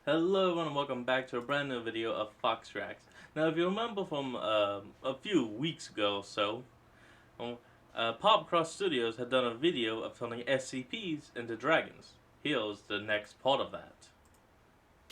Hello everyone and welcome back to a brand new video of PopCross. Now if you remember from a few weeks ago or so, PopCross Studios had done a video of turning SCPs into dragons. Here's the next part of that.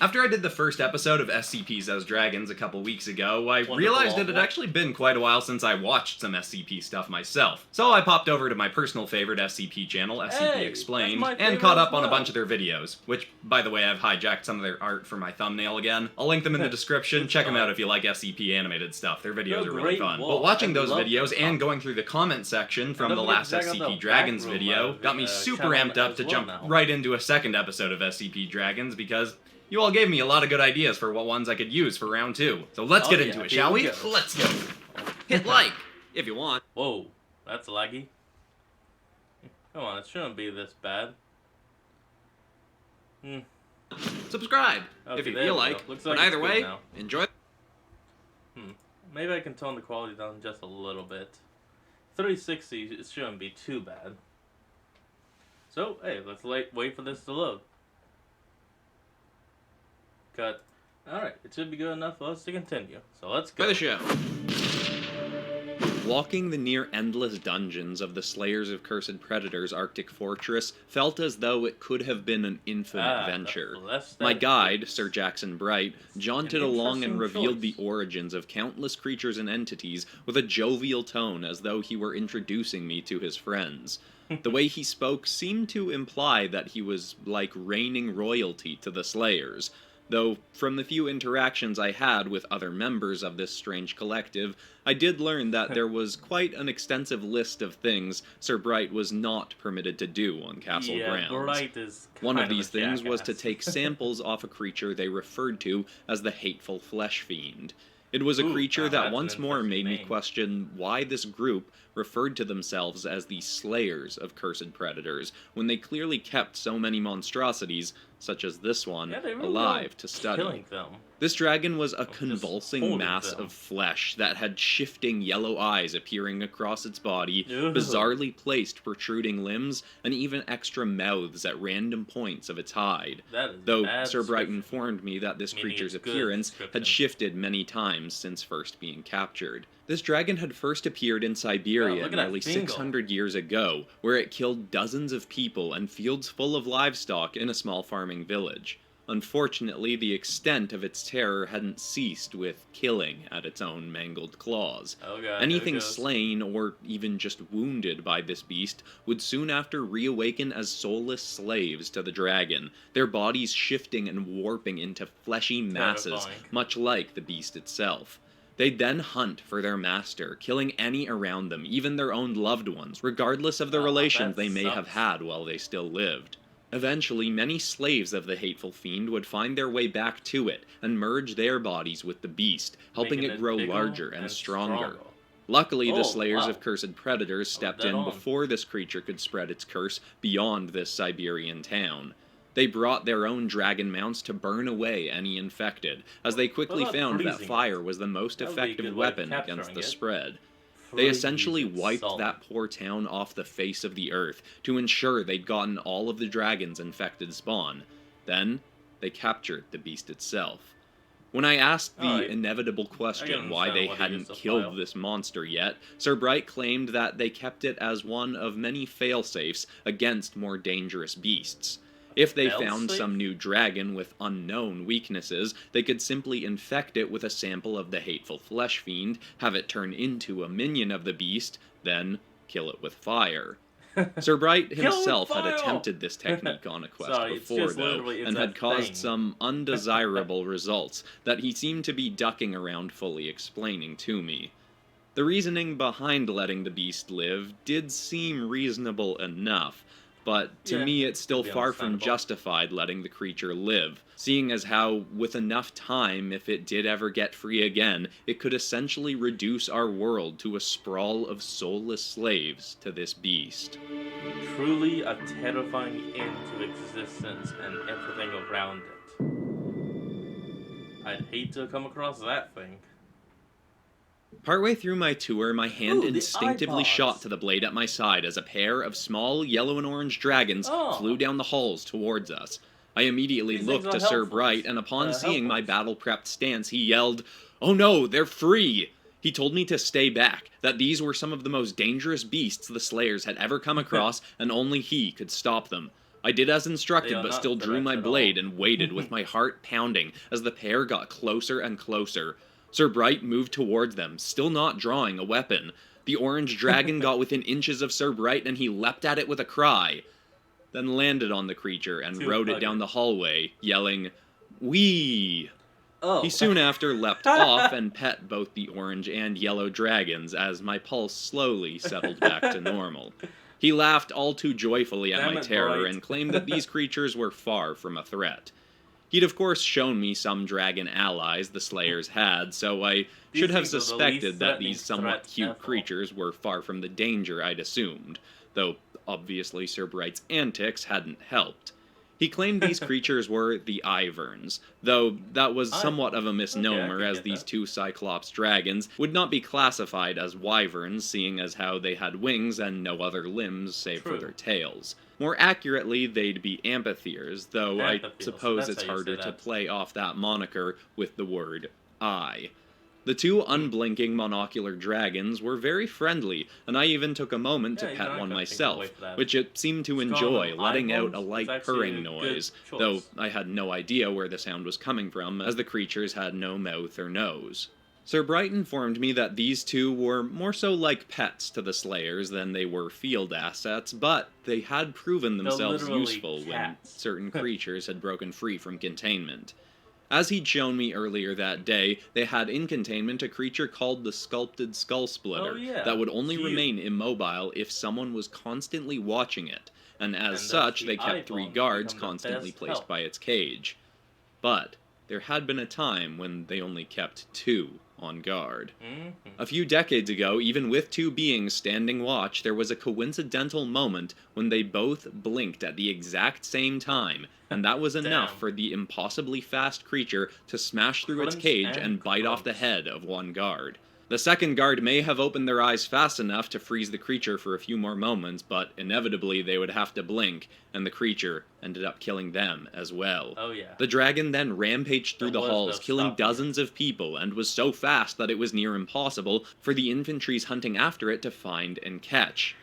After I did the first episode of SCPs as Dragons a couple weeks ago, I realized it had actually been quite a while since I watched some SCP stuff myself. So I popped over to my personal favorite SCP channel, SCP Explained, and caught up on a bunch of their videos, which, by the way, I've hijacked some of their art for my thumbnail again. I'll link them in the description, check them out if you like SCP animated stuff, their videos are really fun. But watching those videos and going through the comment section from the last SCP Dragons video got me super amped up to jump right into a second episode of SCP Dragons because you all gave me a lot of good ideas for what ones I could use for round 2. So let's get into it, shall we? Let's go. Hit like, if you want. Whoa, that's laggy. Come on, it shouldn't be this bad. Subscribe, if you feel like. But either way, now. Enjoy. Maybe I can tone the quality down just a little bit. 360, it shouldn't be too bad. So, hey, let's wait for this to load. Cut. Alright, it should be good enough for us to continue. So let's go. By the show. Walking the near-endless dungeons of the Slayers of Cursed Predators Arctic Fortress felt as though it could have been an infinite venture. My guide, Sir Jackson Bright, jaunted along and revealed the origins of countless creatures and entities with a jovial tone as though he were introducing me to his friends. The way he spoke seemed to imply that he was like reigning royalty to the Slayers. Though, from the few interactions I had with other members of this strange collective, I did learn that there was quite an extensive list of things Sir Bright was not permitted to do on castle grounds. Bright is One of these things was to take samples off a creature they referred to as the Hateful Flesh Fiend. It was a creature that once more made me question why this group referred to themselves as the Slayers of Cursed Predators, when they clearly kept so many monstrosities, such as this one, alive to study. This dragon was a convulsing mass of flesh that had shifting yellow eyes appearing across its body, bizarrely placed protruding limbs, and even extra mouths at random points of its hide. Though Sir Bright informed me that this creature's appearance had shifted many times since first being captured. This dragon had first appeared in Siberia nearly 600 years ago, where it killed dozens of people and fields full of livestock in a small farming village. Unfortunately, the extent of its terror hadn't ceased with killing at its own mangled claws. Anything slain or even just wounded by this beast would soon after reawaken as soulless slaves to the dragon, their bodies shifting and warping into fleshy masses, much like the beast itself. They'd then hunt for their master, killing any around them, even their own loved ones, regardless of the relations they may have had while they still lived. Eventually, many slaves of the Hateful Fiend would find their way back to it, and merge their bodies with the beast, helping it grow larger and stronger. Luckily, the Slayers of Cursed Predators stepped in before this creature could spread its curse beyond this Siberian town. They brought their own dragon mounts to burn away any infected, as they quickly found that fire was the most effective weapon against the spread. They essentially wiped that poor town off the face of the earth to ensure they'd gotten all of the dragon's infected spawn. Then, they captured the beast itself. When I asked the inevitable question why they hadn't killed this monster yet, Sir Bright claimed that they kept it as one of many failsafes against more dangerous beasts. If they found some new dragon with unknown weaknesses, they could simply infect it with a sample of the Hateful Flesh Fiend, have it turn into a minion of the beast, then kill it with fire. Sir Bright himself had attempted this technique on a quest before, though, and had caused some undesirable results that he seemed to be ducking around fully explaining to me. The reasoning behind letting the beast live did seem reasonable enough, but to me it's still far from justified letting the creature live, seeing as how, with enough time, if it did ever get free again, it could essentially reduce our world to a sprawl of soulless slaves to this beast. Truly a terrifying end to existence and everything around it. I'd hate to come across that thing. Partway through my tour, my hand instinctively shot to the blade at my side as a pair of small yellow and orange dragons flew down the halls towards us. I immediately These things looked are to Sir helpful. Bright, and upon seeing my Helpful. battle-prepped stance, he yelled, "Oh no, they're free!" He told me to stay back, that these were some of the most dangerous beasts the Slayers had ever come across, and only he could stop them. I did as They instructed, are but not still drew threats my at blade all. and waited with my heart pounding as the pair got closer and closer. Sir Bright moved towards them, still not drawing a weapon. The orange dragon got within inches of Sir Bright, and he leapt at it with a cry, then landed on the creature and To rode it hug down it. the hallway, yelling, "Wee!" He Oh. soon after leapt off and pet both the orange and yellow dragons as my pulse slowly settled back to normal. He laughed all too joyfully at Damn my it, terror Bright. and claimed that these creatures were far from a threat. He'd of course shown me some dragon allies the Slayers had, so I should have things are the least suspected that threatening these somewhat threats cute ever. creatures were far from the danger I'd assumed, though obviously Sir Bright's antics hadn't helped. He claimed these creatures were the Iverns, though that was somewhat of a misnomer, Okay, I can as get these that. two Cyclops dragons would not be classified as wyverns, seeing as how they had wings and no other limbs save for True. their tails. More accurately, they'd be amphitheres, though I Amphitheres, suppose that's it's how you say harder to that. play off that moniker with the word eye. The two unblinking monocular dragons were very friendly, and I even took a moment to Yeah, pet you're not one gonna take away myself, from that. which it seemed to Just calling enjoy, them letting out Iverns a is light actually purring a good noise, choice. though I had no idea where the sound was coming from, as the creatures had no mouth or nose. Sir Bright informed me that these two were more so like pets to the Slayers than they were field assets, but they had proven They're themselves literally useful when cats. certain creatures had broken free from containment. As he'd shown me earlier that day, they had in containment a creature called the Sculpted Skull Splitter Oh, yeah, that would only it's you. remain immobile if someone was constantly watching it, and as And thus such the they kept 3 Iverns guards become the constantly best placed help. by its cage. But there had been a time when they only kept 2 on guard. A few decades ago, even with 2 beings standing watch, there was a coincidental moment when they both blinked at the exact same time, and that was enough Damn. for the impossibly fast creature to smash through its Crunch cage and and bite off the crunch. head of one guard. The second guard may have opened their eyes fast enough to freeze the creature for a few more moments, but inevitably they would have to blink, and the creature ended up killing them as well. Oh yeah. The dragon then rampaged through There the was no halls, killing stopping it. dozens of people, and was so fast that it was near impossible for the infantries hunting after it to find and catch.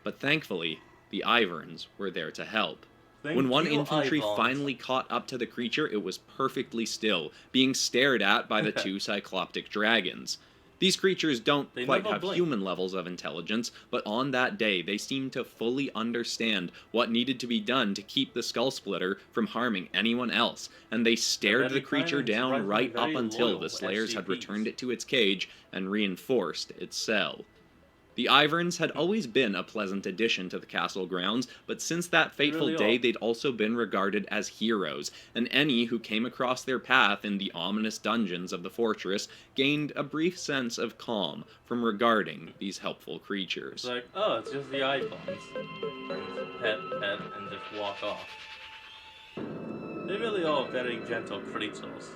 But thankfully, the Iverns were there to help. Thank When one you, infantry Iverns. finally caught up to the creature, it was perfectly still, being stared at by the 2 cycloptic dragons. These creatures don't They quite never have blink. human levels of intelligence, but on that day they seemed to fully understand what needed to be done to keep the Skull Splitter from harming anyone else, and they stared very the creature kind and down surprisingly right up very until loyal the Slayers had SCPs. returned it to its cage and reinforced its cell. The Iverns had always been a pleasant addition to the castle grounds, but since that fateful really day are. they'd also been regarded as heroes, and any who came across their path in the ominous dungeons of the fortress gained a brief sense of calm from regarding these helpful It's creatures. like, oh, it's just the Iverns. Pet, and just walk off. They really are very gentle creatures.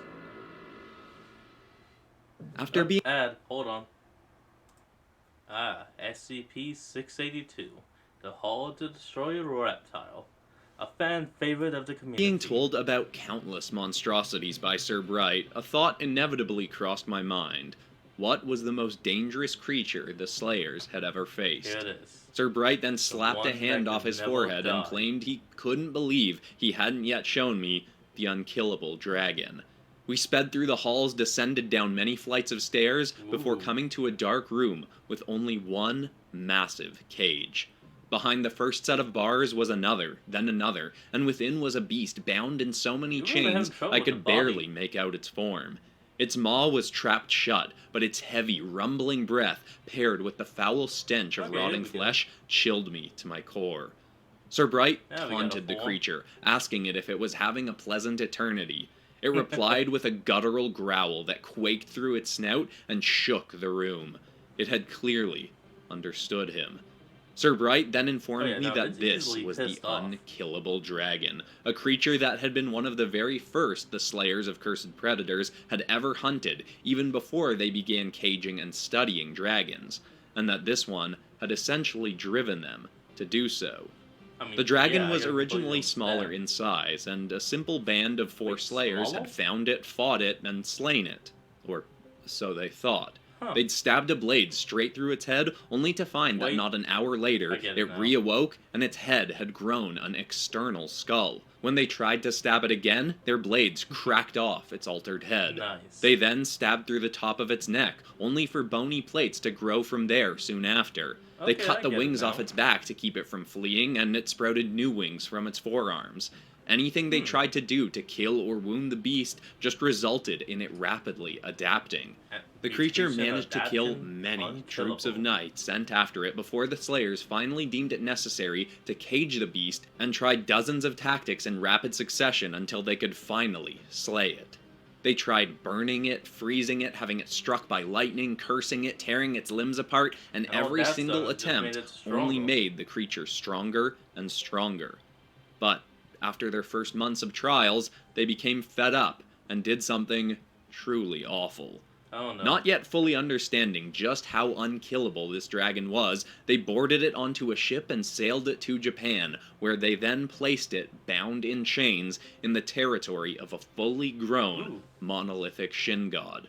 After being Hold on. SCP-682. The Hall to Destroy a Reptile. A fan favorite of the community. Being told about countless monstrosities by Sir Bright, a thought inevitably crossed my mind. What was the most dangerous creature the Slayers had ever faced? Here it is. Sir Bright then slapped a one hand that off could his never forehead and die. claimed he couldn't believe he hadn't yet shown me the unkillable dragon. We sped through the halls, descended down many flights of stairs, before Ooh. coming to a dark room with only one massive cage. Behind the first set of bars was another, then another, and within was a beast bound in so many You're really having chains trouble I with the could body. barely make out its form. Its maw was trapped shut, but its heavy, rumbling breath, paired with the foul stench of Okay, here rotting we go. flesh, chilled me to my core. Sir Bright Now we got a taunted the form. creature, asking it if it was having a pleasant eternity. It replied with a guttural growl that quaked through its snout and shook the room. It had clearly understood him. Sir Bright then informed me that it's this easily was the pissed off. unkillable dragon, a creature that had been one of the very first the Slayers of Cursed Predators had ever hunted, even before they began caging and studying dragons, and that this one had essentially driven them to do so. I mean, The dragon yeah, I was gotta completely originally smaller understand. in size, and a simple band of 4 Wait, slayers swallow? had found it, fought it, and slain it. Or so they thought. Huh. They'd stabbed a blade straight through its head, only to find that Wait, not an hour I later, get it it now. reawoke and its head had grown an external skull. When they tried to stab it again, their blades cracked off its altered head. Nice. They then stabbed through the top of its neck, only for bony plates to grow from there soon after. They Okay, cut I the get it wings off now. its back to keep it from fleeing, and it sprouted new wings from its forearms. Anything they Hmm. tried to do to kill or wound the beast just resulted in it rapidly adapting. The creature Mutation managed to kill adaptation many troops of unkillable. knights sent after it before the Slayers finally deemed it necessary to cage the beast and tried dozens of tactics in rapid succession until they could finally slay it. They tried burning it, freezing it, having it struck by lightning, cursing it, tearing its limbs apart, and And all every that single stuff just made attempt it only stronger. made the creature stronger and stronger. But after their first months of trials, they became fed up and did something truly awful. Oh no. Not yet fully understanding just how unkillable this dragon was, they boarded it onto a ship and sailed it to Japan, where they then placed it, bound in chains, in the territory of a fully grown, Ooh. monolithic shin god.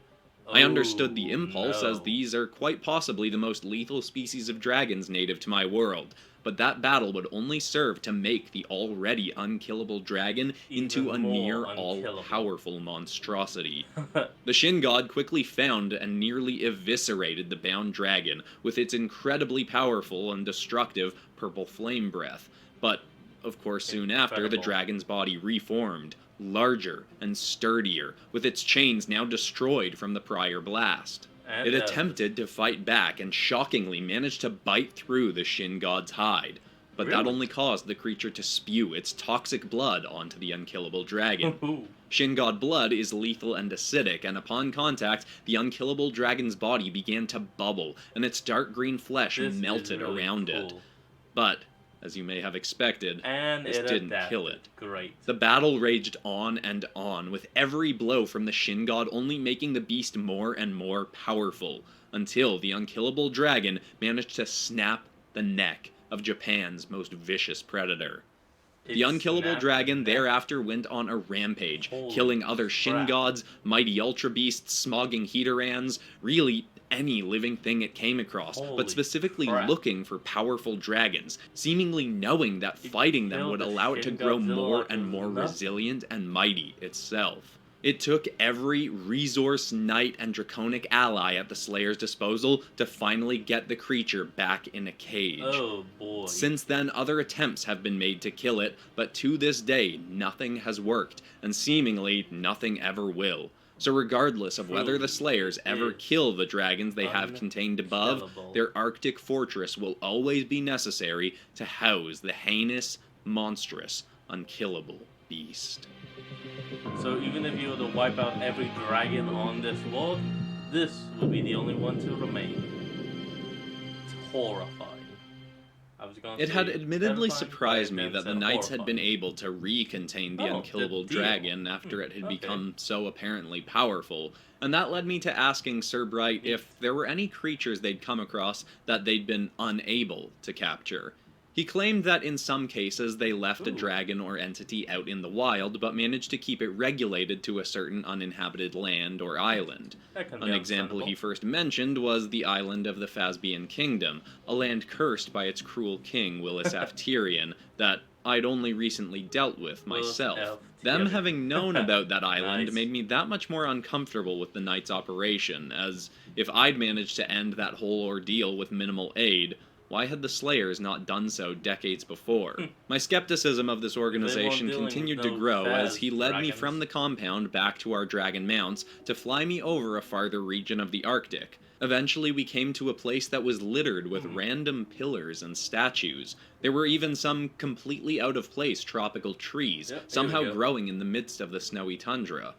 I understood the Oh impulse, as no. these are quite possibly the most lethal species of dragons native to my world, but that battle would only serve to make the already unkillable dragon into Even a more near unkillable. all-powerful monstrosity. The Shin God quickly found and nearly eviscerated the bound dragon with its incredibly powerful and destructive purple flame breath, but of course soon after the Incredible. dragon's body reformed, larger and sturdier, with its chains now destroyed from the prior blast. And It attempted to fight back and shockingly managed to bite through the Shin God's hide, but that really? only caused the creature to spew its toxic blood onto the unkillable dragon. Ooh. Shin God blood is lethal and acidic, and upon contact, the unkillable dragon's body began to bubble, and its dark green flesh This is melted really around it. cool. But, as you may have expected, And this it didn't adapted. kill it. Great. The battle raged on, with every blow from the Shin God only making the beast more and more powerful, until the unkillable dragon managed to snap the neck of Japan's most vicious predator. The It unkillable snapped dragon the neck. thereafter went on a rampage, Holy killing other Shin crap. gods, mighty ultra beasts, smogging Heaterans, really any living thing it came across, Holy but specifically crap. looking for powerful dragons, seemingly knowing that It fighting them killed would the allow it to Shin grow Godzilla more like it and was more nothing. resilient and mighty itself. It took every resource, knight, and draconic ally at the Slayer's disposal to finally get the creature back in a cage. Oh boy. Since then, other attempts have been made to kill it, but to this day, nothing has worked, and seemingly nothing ever will. So regardless of whether the Truly, Slayers it ever is kill the dragons they have contained above, unkillable. their Arctic fortress will always be necessary to house the heinous, monstrous, unkillable beast. So even if you were to wipe out every dragon on this world, this would be the only one to remain. It's horrifying. I was going to It had say admittedly terrifying, but I surprised me then that the said knights had been horrifying. able to re-contain the Oh, unkillable good deal. dragon after it had Okay. become so apparently powerful, and that led me to asking Sir Bright if there were any creatures they'd come across that they'd been unable to capture. He claimed that in some cases they left a Ooh. dragon or entity out in the wild, but managed to keep it regulated to a certain uninhabited land or island. That can be An example he understandable. first mentioned was the island of the Phasbian Kingdom, a land cursed by its cruel king Willisaf Tyrion that I'd only recently dealt with myself. Willisaf Them Tyrion. having known about that island Nice. made me that much more uncomfortable with the Knight's operation, as if I'd managed to end that whole ordeal with minimal aid, why had the Slayers not done so decades before? My skepticism of this organization dealing with continued no to grow as Phas he led me dragons. from the compound back to our dragon mounts to fly me over a farther region of the Arctic. Eventually we came to a place that was littered with random pillars and statues. There were even some completely out of place tropical trees, Yep, here we somehow go. growing in the midst of the snowy tundra.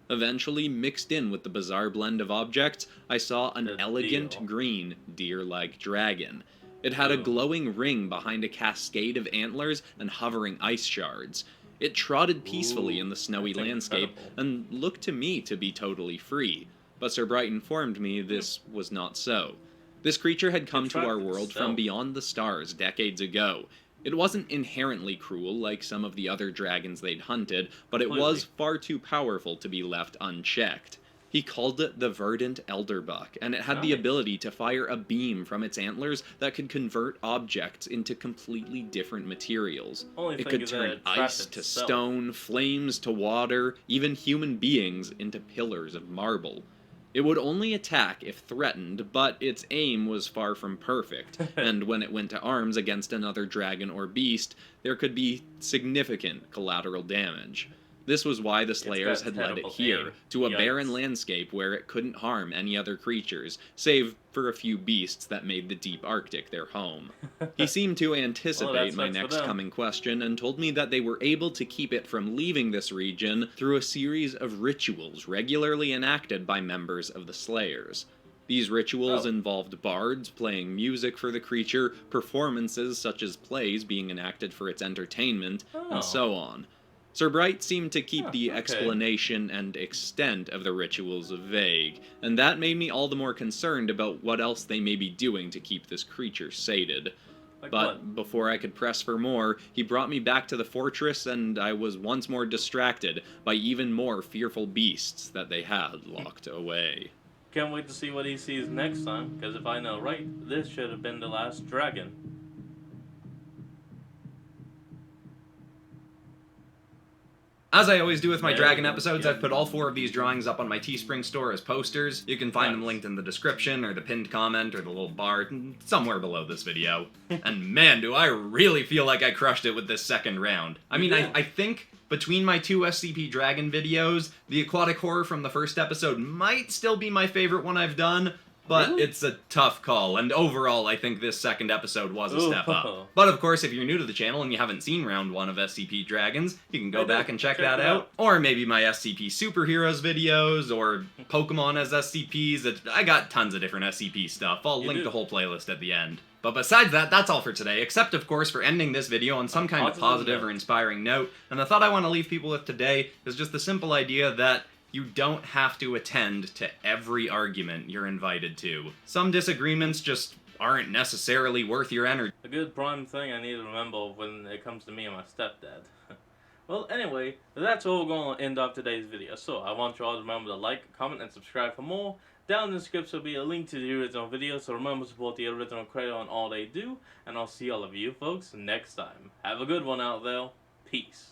Eventually, mixed in with the bizarre blend of objects, I saw an The elegant deal. green, deer-like dragon. It had a Ooh. glowing ring behind a cascade of antlers and hovering ice shards. It trotted peacefully Ooh, in the snowy that's landscape incredible. and looked to me to be totally free. But Sir Bright informed me this was not so. This creature had come to tried our it world stealth. from beyond the stars decades ago. It wasn't inherently cruel like some of the other dragons they'd hunted, but it was far too powerful to be left unchecked. He called it the Verdant Elderbuck, and it had the ability to fire a beam from its antlers that could convert objects into completely different materials. It could turn ice to stone, flames to water, even human beings into pillars of marble. It would only attack if threatened, but its aim was far from perfect, and when it went to arms against another dragon or beast, there could be significant collateral damage. This was why the Slayers had led it here, to a barren landscape where it couldn't harm any other creatures, save for a few beasts that made the deep Arctic their home. He seemed to anticipate my next coming question and told me that they were able to keep it from leaving this region through a series of rituals regularly enacted by members of the Slayers. These rituals involved bards playing music for the creature, performances such as plays being enacted for its entertainment, and so on. Sir Bright seemed to keep the explanation and extent of the rituals vague, and that made me all the more concerned about what else they may be doing to keep this creature sated. But before I could press for more, he brought me back to the fortress, and I was once more distracted by even more fearful beasts that they had locked away. Can't wait to see what he sees next time, because if I know right, this should have been the last dragon. As I always do with my dragon episodes, I've put all 4 of these drawings up on my Teespring store as posters. You can find them linked in the description, or the pinned comment, or the little bar, somewhere below this video. And man, do I really feel like I crushed it with this second round. I mean, I think between my 2 SCP Dragon videos, the aquatic horror from the first episode might still be my favorite one I've done, but it's a tough call, and overall I think this second episode was a step up. But of course, if you're new to the channel and you haven't seen round 1 of SCP Dragons, you can go back and check that out. Or maybe my SCP Superheroes videos, or Pokemon as SCPs. I got tons of different SCP stuff. I'll link the whole playlist at the end. But besides that, that's all for today, except of course for ending this video on some kind of positive or inspiring note. And the thought I want to leave people with today is just the simple idea that you don't have to attend to every argument you're invited to. Some disagreements just aren't necessarily worth your energy. A good prime thing I need to remember when it comes to me and my stepdad. Well, anyway, that's all we're going to end off today's video. So, I want you all to remember to like, comment, and subscribe for more. Down in the description will be a link to the original video, so remember to support the original creator on all they do. And I'll see all of you folks next time. Have a good one out there. Peace.